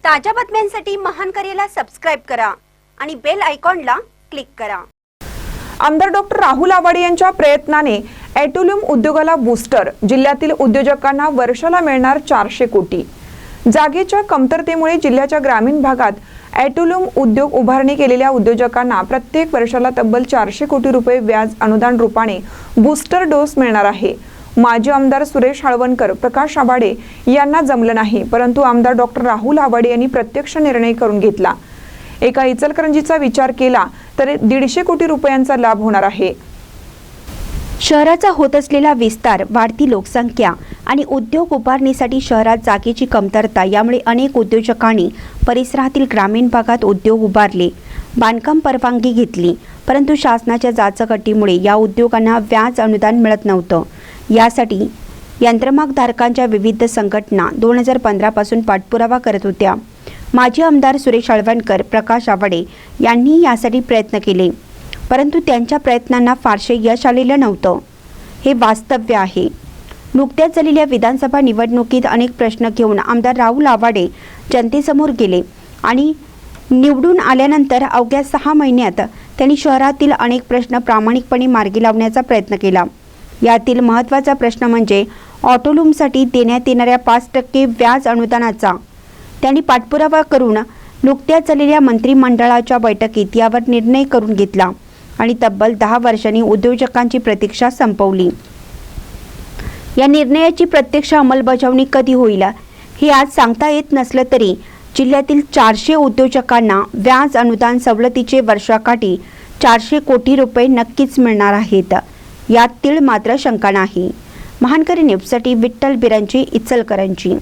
ताज्या बातम्यांसाठी महान करेला सबस्क्राइब करा आणि बेल आयकॉनला क्लिक करा। आमदार डॉक्टर राहुल आवाडे यांच्या प्रयत्नाने ॲटोल्यूम उद्योगाला बूस्टर। जिल्ह्यातील उद्योजकांना वर्षाला मिळणार 400 कोटी। जागेच्या कमतरतेमुळे जिल्ह्याच्या ग्रामीण भागात ॲटोल्यूम उद्योग उभारणी केलेल्या उद्योजकांना प्रत्येक वर्षाला तब्बल 400 कोटी रुपये व्याज अनुदान रूपाने बूस्टर डोस मिळणार आहे। माजी आमदार सुरेश हळवणकर, प्रकाश आवाडे यांना जमलं नाही, परंतु आमदार डॉक्टर राहुल आवाडे यांनी प्रत्यक्ष निर्णय करून घेतला। एका इचलकरंजीचा विचार केला तर 150 कोटी रुपयांचा लाभ होणार आहे। शहराचा होत असलेला विस्तार, वाढती लोकसंख्या आणि उद्योग उभारणीसाठी शहरात जागेची कमतरता यामुळे अनेक उद्योजकांनी परिसरातील ग्रामीण भागात उद्योग उभारले, बांधकाम परवानगी घेतली, परंतु शासनाच्या जाचकटीमुळे या उद्योगांना व्याज अनुदान मिळत नव्हतं। यासाठी यंत्रमागधारकांच्या विविध संघटना 2015 पासून पाठपुरावा करत होत्या। माजी आमदार सुरेश हळवणकर, प्रकाश आवाडे यांनी यासाठी प्रयत्न केले, परंतु त्यांच्या प्रयत्नांना फारसे यश आलेलं नव्हतं। हे वास्तव आहे। नुकत्याच झालेल्या विधानसभा निवडणुकीत अनेक प्रश्न घेऊन आमदार राहुल आवाडे जनतेसमोर गेले आणि निवडून आल्यानंतर अवघ्या 6 महिन्यात त्यांनी शहरातील अनेक प्रश्न प्रामाणिकपणे मार्गी लावण्याचा प्रयत्न केला। यातील महत्त्वाचा प्रश्न म्हणजे ऑटोलूमसाठी देण्यात येणाऱ्या 5% व्याज अनुदानाचा त्यांनी पाठपुरावा करून नुकत्याच झालेल्या मंत्रिमंडळाच्या बैठकीत यावर निर्णय करून घेतला आणि तब्बल 10 वर्षांनी उद्योजकांची प्रतीक्षा संपवली। या निर्णयाची प्रत्यक्ष अंमलबजावणी कधी होईल हे आज सांगता येत नसलं तरी जिल्ह्यातील 400 उद्योजकांना व्याज अनुदान सवलतीचे वर्षाकाठी 400 कोटी रुपये नक्कीच मिळणार आहेत, यात तीळ मात्र शंका नाही। महानकरी न्यूजसाठी विठ्ठल बिरांची, इचलकरंजी।